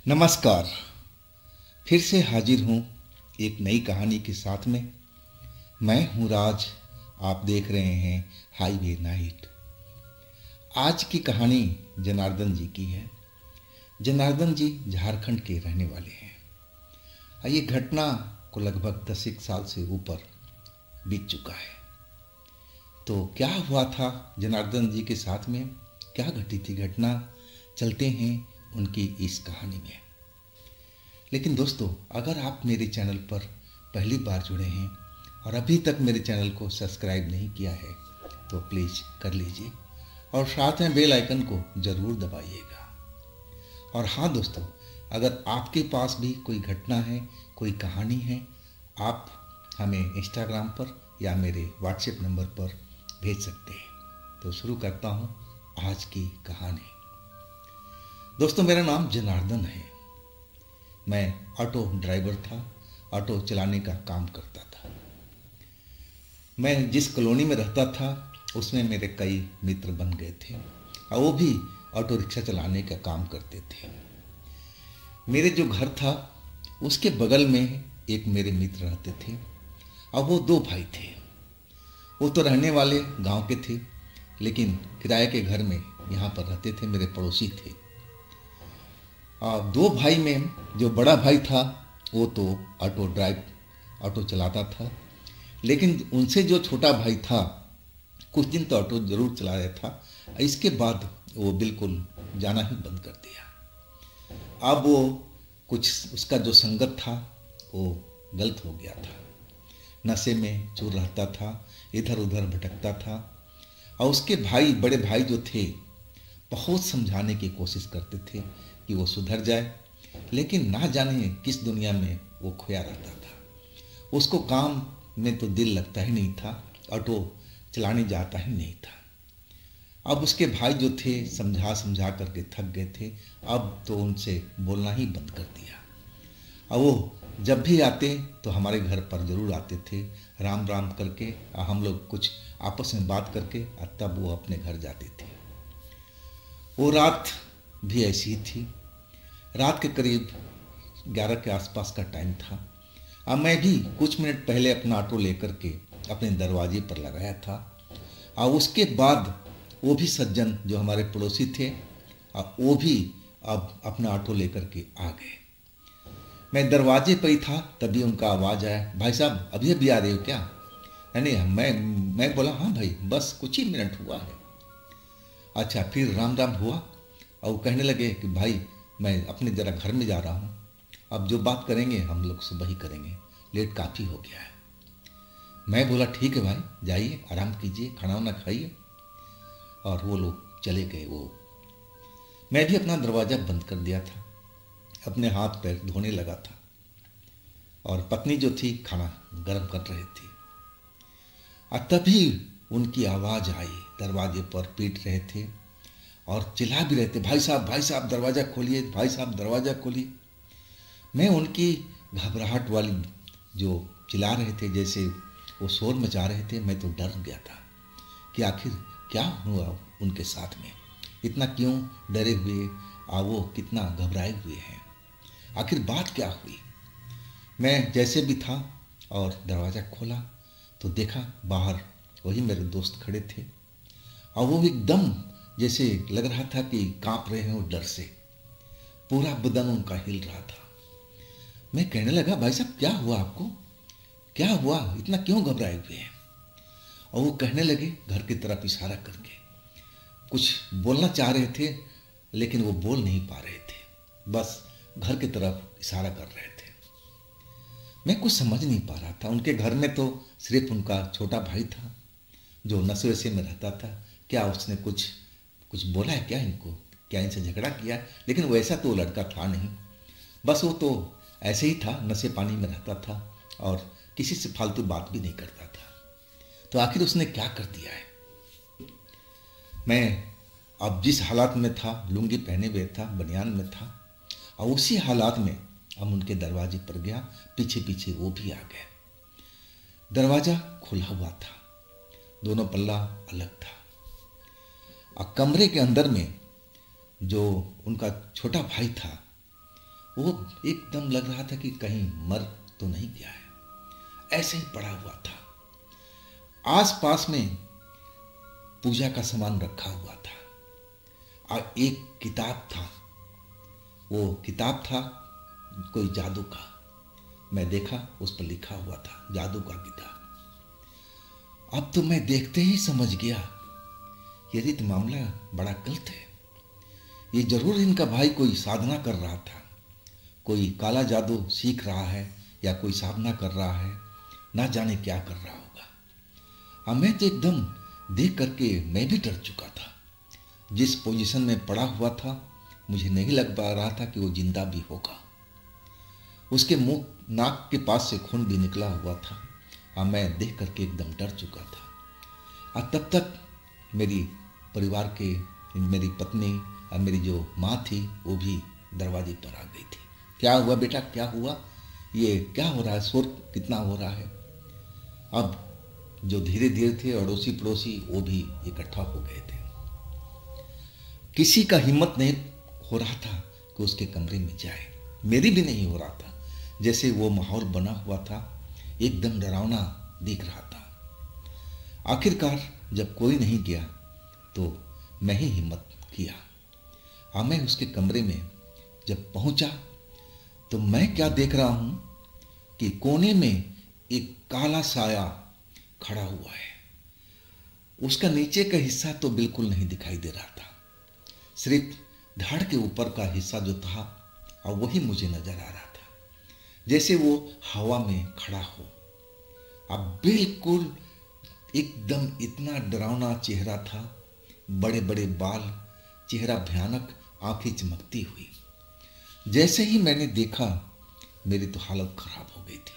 नमस्कार। फिर से हाजिर हूँ एक नई कहानी के साथ में। मैं हूँ राज। आप देख रहे हैं हाईवे नाइट। आज की कहानी जनार्दन जी की है। जनार्दन जी झारखंड के रहने वाले हैं। ये घटना को लगभग 10 साल से ऊपर बीत चुका है। तो क्या हुआ था जनार्दन जी के साथ में, क्या घटी थी घटना, चलते हैं उनकी इस कहानी में। लेकिन दोस्तों, अगर आप मेरे चैनल पर पहली बार जुड़े हैं और अभी तक मेरे चैनल को सब्सक्राइब नहीं किया है तो प्लीज़ कर लीजिए और साथ में बेल आइकन को ज़रूर दबाइएगा। और हाँ दोस्तों, अगर आपके पास भी कोई घटना है, कोई कहानी है, आप हमें इंस्टाग्राम पर या मेरे व्हाट्सएप नंबर पर भेज सकते हैं। तो शुरू करता हूँ आज की कहानी। दोस्तों, मेरा नाम जनार्दन है। मैं ऑटो ड्राइवर था, ऑटो चलाने का काम करता था। मैं जिस कॉलोनी में रहता था उसमें मेरे कई मित्र बन गए थे और वो भी ऑटो रिक्शा चलाने का काम करते थे। मेरे जो घर था उसके बगल में एक मेरे मित्र रहते थे और वो 2 भाई थे। वो तो रहने वाले गांव के थे, लेकिन किराए के घर में यहाँ पर रहते थे, मेरे पड़ोसी थे। 2 भाई में जो बड़ा भाई था वो तो ऑटो चलाता था, लेकिन उनसे जो छोटा भाई था कुछ दिन तो ऑटो ज़रूर चलाया था। इसके बाद वो बिल्कुल जाना ही बंद कर दिया। अब वो कुछ उसका जो संगत था वो गलत हो गया था। नशे में चूर रहता था, इधर उधर भटकता था। और उसके भाई, बड़े भाई जो थे, बहुत समझाने की कोशिश करते थे कि वो सुधर जाए, लेकिन ना जाने किस दुनिया में वो खोया रहता था। उसको काम में तो दिल लगता ही नहीं था, ऑटो चलाने जाता ही नहीं था। अब उसके भाई जो थे समझा समझा करके थक गए थे, अब तो उनसे बोलना ही बंद कर दिया। अब वो जब भी आते तो हमारे घर पर ज़रूर आते थे, राम राम करके हम लोग कुछ आपस में बात करके तब वो अपने घर जाते थे। वो रात भी ऐसी ही थी। रात के करीब 11 के आसपास का टाइम था। अब मैं भी कुछ मिनट पहले अपना ऑटो लेकर के अपने दरवाजे पर लगाया था और उसके बाद वो भी सज्जन जो हमारे पड़ोसी थे वो भी अब अपना ऑटो लेकर के आ गए। मैं दरवाजे पर ही था, तभी उनका आवाज़ आया, भाई साहब अभी अभी आ रहे हो क्या? नहीं, मैं बोला हाँ भाई, बस कुछ ही मिनट हुआ है। अच्छा, फिर राम राम हुआ और वो कहने लगे कि भाई मैं अपने ज़रा घर में जा रहा हूँ, अब जो बात करेंगे हम लोग सुबह ही करेंगे, लेट काफ़ी हो गया है। मैं बोला ठीक है भाई, जाइए आराम कीजिए, खाना वाना खाइए। और वो लोग चले गए। मैं भी अपना दरवाज़ा बंद कर दिया था, अपने हाथ पैर धोने लगा था और पत्नी जो थी खाना गर्म कर रही थी। और तभी उनकी आवाज़ आई, दरवाजे पर पीट रहे थे और चिल्ला भी रहे थे, भाई साहब दरवाज़ा खोलिए, भाई साहब दरवाज़ा खोलिए। मैं उनकी घबराहट वाली जो चिल्ला रहे थे, जैसे वो शोर मचा रहे थे, मैं तो डर गया था कि आखिर क्या हुआ उनके साथ में, इतना क्यों डरे हुए और वो कितना घबराए हुए हैं, आखिर बात क्या हुई। मैं जैसे भी था और दरवाज़ा खोला तो देखा बाहर वही मेरे दोस्त खड़े थे और वो एकदम जैसे लग रहा था कि कांप रहे हो डर से, पूरा बदन उनका हिल रहा था। मैं कहने लगा, भाई साहब क्या हुआ आपको, क्या हुआ, इतना क्यों घबराए हुए हैं? और वो कहने लगे घर की तरफ इशारा करके, कुछ बोलना चाह रहे थे लेकिन वो बोल नहीं पा रहे थे, बस घर की तरफ इशारा कर रहे थे। मैं कुछ समझ नहीं पा रहा था। उनके घर में तो सिर्फ उनका छोटा भाई था जो नशे वशे में रहता था। क्या उसने कुछ बोला है क्या इनको, क्या इनसे झगड़ा किया? लेकिन वैसा तो लड़का था नहीं, बस वो तो ऐसे ही था, नशे पानी में रहता था और किसी से फालतू बात भी नहीं करता था। तो आखिर उसने क्या कर दिया है? मैं अब जिस हालात में था, लुंगी पहने हुए था, बनियान में था और उसी हालात में हम उनके दरवाजे पर गया, पीछे पीछे वो भी आ गए। दरवाज़ा खुला हुआ था, दोनों पल्ला अलग था और कमरे के अंदर में जो उनका छोटा भाई था वो एकदम लग रहा था कि कहीं मर तो नहीं गया है, ऐसे ही पड़ा हुआ था। आस-पास में पूजा का सामान रखा हुआ था और एक किताब था। वो किताब था कोई जादू का। मैं देखा, उस पर लिखा हुआ था जादू का किताब। अब तो मैं देखते ही समझ गया यदि तो मामला बड़ा गलत है। ये जरूर इनका भाई कोई साधना कर रहा था, कोई काला जादू सीख रहा है या कोई साधना कर रहा है, ना जाने क्या कर रहा होगा। अब मैं तो एकदम देख करके मैं भी डर चुका था। जिस पोजीशन में पड़ा हुआ था मुझे नहीं लग पा रहा था कि वो जिंदा भी होगा। उसके मुंह नाक के पास से खून भी निकला हुआ था और मैं देख करके एकदम डर चुका था। और तब तक मेरी परिवार के, मेरी पत्नी और मेरी जो माँ थी वो भी दरवाजे पर आ गई थी। क्या हुआ बेटा, क्या हुआ, ये क्या हो रहा है, शोर कितना हो रहा है। अब जो धीरे धीरे थे अड़ोसी पड़ोसी वो भी इकट्ठा हो गए थे। किसी का हिम्मत नहीं हो रहा था कि उसके कमरे में जाए, मेरी भी नहीं हो रहा था। जैसे वो माहौल बना हुआ था एकदम डरावना दिख रहा था। आखिरकार जब कोई नहीं गया तो मैं ही हिम्मत किया। हाँ, मैं उसके कमरे में जब पहुंचा तो मैं क्या देख रहा हूं कि कोने में एक काला साया खड़ा हुआ है। उसका नीचे का हिस्सा तो बिल्कुल नहीं दिखाई दे रहा था, सिर्फ धड़ के ऊपर का हिस्सा जो था और वही मुझे नजर आ रहा था, जैसे वो हवा में खड़ा हो। अब बिल्कुल एकदम इतना डरावना चेहरा था, बड़े बड़े बाल, चेहरा भयानक, आंखें चमकती हुई। जैसे ही मैंने देखा मेरी तो हालत खराब हो गई थी।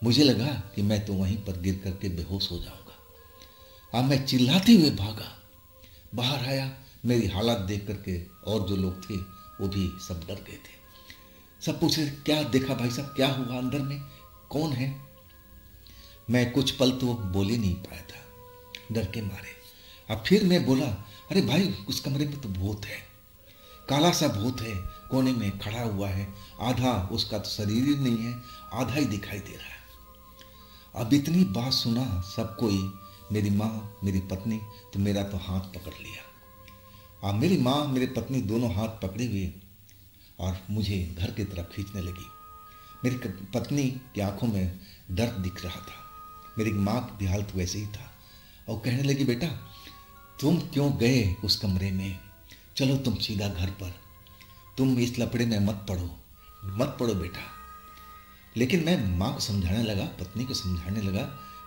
मुझे लगा कि मैं तो वहीं पर गिर करके बेहोश हो जाऊंगा। अब मैं चिल्लाते हुए भागा, बाहर आया। मेरी हालत देख करके और जो लोग थे वो भी सब डर गए थे। सब पूछे क्या देखा भाई साहब, क्या हुआ, अंदर में कौन है। मैं कुछ पल तो बोल ही नहीं पाया था डर के मारे। अब फिर मैं बोला, अरे भाई उस कमरे में तो भूत है, काला सा भूत है, कोने में खड़ा हुआ है, आधा उसका तो शरीर ही नहीं है, आधा ही दिखाई दे रहा है। अब इतनी बात सुना सब कोई, मेरी माँ, मेरी पत्नी, तो मेरा तो हाथ पकड़ लिया। अब मेरी माँ मेरी पत्नी दोनों हाथ पकड़े हुए और मुझे घर की तरफ खींचने लगी। मेरी पत्नी की आंखों में दर्द दिख रहा था, मेरी माँ की भी हालत वैसे ही था। और कहने लगी, बेटा तुम क्यों गए उस कमरे में, चलो तुम सीधा घर पर, तुम इस लफड़े में मत पड़ो बेटा। लेकिन मैं माँ को समझाने लगा, पत्नी को समझाने लगा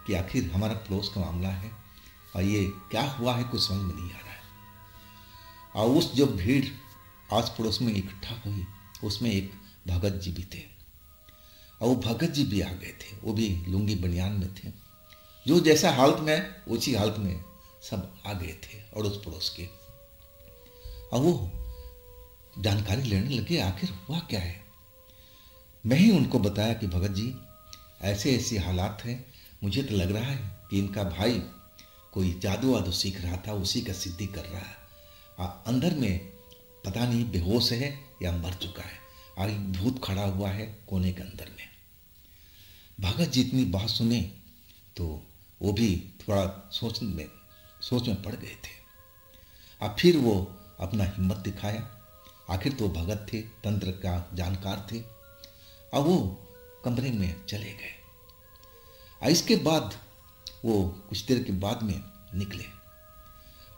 कि आखिर हमारा पड़ोस का मामला है और ये क्या हुआ है कुछ समझ में नहीं आ रहा है। और उस जो भीड़ आस पड़ोस में इकट्ठा हुई उसमें एक भगत जी भी थे। और वो भगत जी भी आ गए थे, वो भी लुंगी बनियान में थे। जो जैसा हालत में उसी हालत में सब आ गए थे अड़ोस पड़ोस के। और वो जानकारी लेने लगे आखिर हुआ क्या है। मैं ही उनको बताया कि भगत जी ऐसे ऐसे हालात हैं, मुझे तो लग रहा है कि इनका भाई कोई जादू वादू सीख रहा था, उसी का सिद्धि कर रहा है। अंदर में पता नहीं बेहोश है या मर चुका है और भूत खड़ा हुआ है कोने के अंदर में। भगत जी इतनी बात सुने तो वो भी थोड़ा सोच में पड़ गए थे। अब फिर वो अपना हिम्मत दिखाया। आखिर तो भगत थे, तंत्र का जानकार थे। अब वो कमरे में चले गए। और इसके बाद वो कुछ देर के बाद में निकले।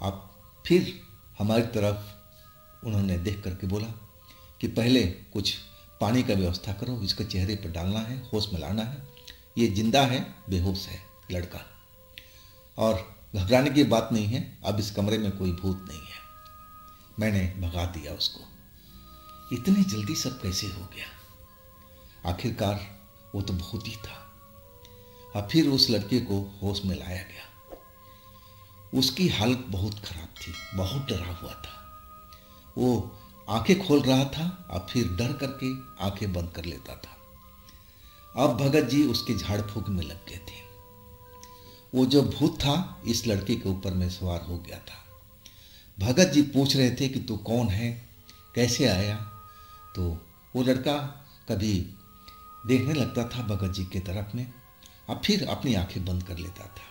अब फिर हमारी तरफ उन्होंने देख करके बोला कि पहले कुछ पानी का व्यवस्था करो, इसके चेहरे पर डालना है, होश में लाना है, ये जिंदा है, बेहोश है लड़का, और घबराने की बात नहीं है, अब इस कमरे में कोई भूत नहीं है। मैंने भगा दिया उसको। इतनी जल्दी सब कैसे हो गया। आखिरकार वो तो भूत ही था। अब फिर उस लड़के को होश में लाया गया। उसकी हालत बहुत खराब थी, बहुत डरा हुआ था। वो आंखें खोल रहा था और फिर डर करके आंखें बंद कर लेता था। अब भगत जी उसके झाड़ फूक में लग गए थे। वो जो भूत था इस लड़के के ऊपर में सवार हो गया था। भगत जी पूछ रहे थे कि तू कौन है, कैसे आया। तो वो लड़का कभी देखने लगता था भगत जी की तरफ में, अब फिर अपनी आंखें बंद कर लेता था।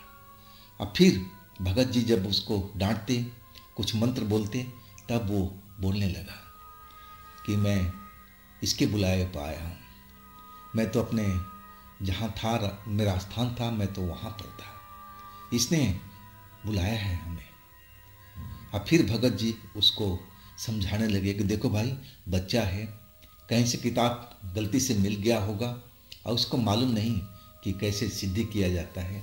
अब फिर भगत जी जब उसको डांटते, कुछ मंत्र बोलते, तब वो बोलने लगा कि मैं इसके बुलाए पर आया हूँ, मैं तो अपने जहाँ था, मेरा स्थान था, मैं तो वहाँ पर था, इसने बुलाया है हमें। अब फिर भगत जी उसको समझाने लगे कि देखो भाई, बच्चा है, कहीं से किताब गलती से मिल गया होगा और उसको मालूम नहीं कि कैसे सिद्धि किया जाता है।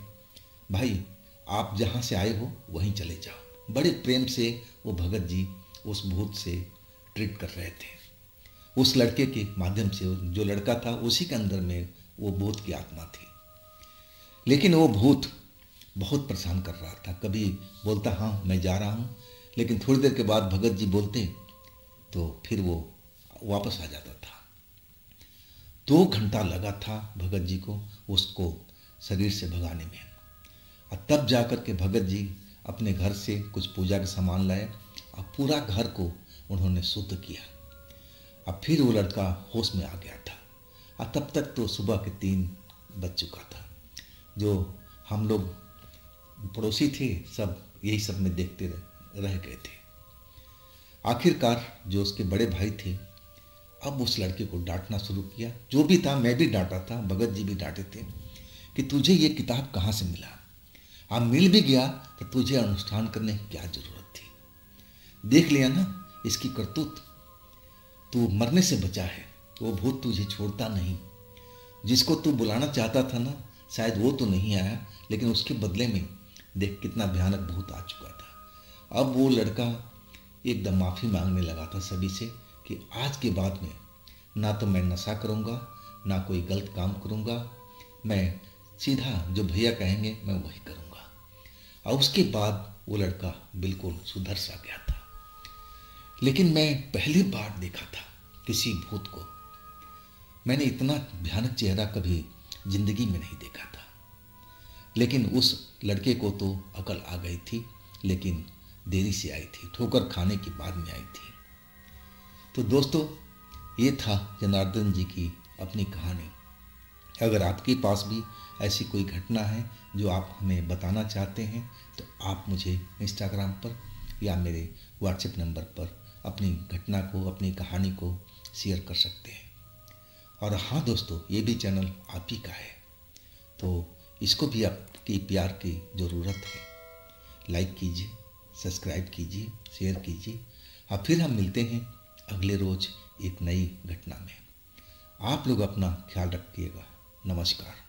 भाई आप जहाँ से आए हो वहीं चले जाओ। बड़े प्रेम से वो भगत जी उस भूत से ट्रीट कर रहे थे। उस लड़के के माध्यम से, जो लड़का था उसी के अंदर में वो भूत की आत्मा थी। लेकिन वो भूत बहुत परेशान कर रहा था। कभी बोलता हाँ मैं जा रहा हूँ, लेकिन थोड़ी देर के बाद भगत जी बोलते तो फिर वो वापस आ जाता था। 2 घंटा लगा था भगत जी को उसको शरीर से भगाने में। और तब जाकर के भगत जी अपने घर से कुछ पूजा का सामान लाए और पूरा घर को उन्होंने शुद्ध किया। अब फिर वो लड़का होश में आ गया था। और तब तक तो सुबह के 3 बज चुका था। जो हम लोग पड़ोसी थे सब यही सब में देखते रह गए थे। आखिरकार जो उसके बड़े भाई थे, अब उस लड़के को डांटना शुरू किया। जो भी था, मैं भी डांटा था, भगत जी भी डांटे थे कि तुझे ये किताब कहाँ से मिला, अब मिल भी गया तो तुझे अनुष्ठान करने की क्या जरूरत थी। देख लिया ना इसकी करतूत, तू मरने से बचा है, वो भूत तुझे छोड़ता नहीं। जिसको तू बुलाना चाहता था ना, शायद वो तो नहीं आया, लेकिन उसके बदले में देख कितना भयानक भूत आ चुका था। अब वो लड़का एकदम माफ़ी मांगने लगा था सभी से कि आज के बाद में ना तो मैं नशा करूँगा, ना कोई गलत काम करूँगा, मैं सीधा जो भैया कहेंगे मैं वही करूँगा। और उसके बाद वो लड़का बिल्कुल सुधर सा गया था। लेकिन मैं पहली बार देखा था किसी भूत को। मैंने इतना भयानक चेहरा कभी जिंदगी में नहीं देखा था। लेकिन उस लड़के को तो अकल आ गई थी, लेकिन देरी से आई थी, ठोकर खाने के बाद में आई थी। तो दोस्तों, ये था जनार्दन जी की अपनी कहानी। अगर आपके पास भी ऐसी कोई घटना है जो आप हमें बताना चाहते हैं, तो आप मुझे इंस्टाग्राम पर या मेरे व्हाट्सएप नंबर पर अपनी घटना को, अपनी कहानी को शेयर कर सकते हैं। और हाँ दोस्तों, ये भी चैनल आप ही का है, तो इसको भी आपकी प्यार की ज़रूरत है। लाइक कीजिए, सब्सक्राइब कीजिए, शेयर कीजिए। और फिर हम मिलते हैं अगले रोज़ एक नई घटना में। आप लोग अपना ख्याल रखिएगा। नमस्कार।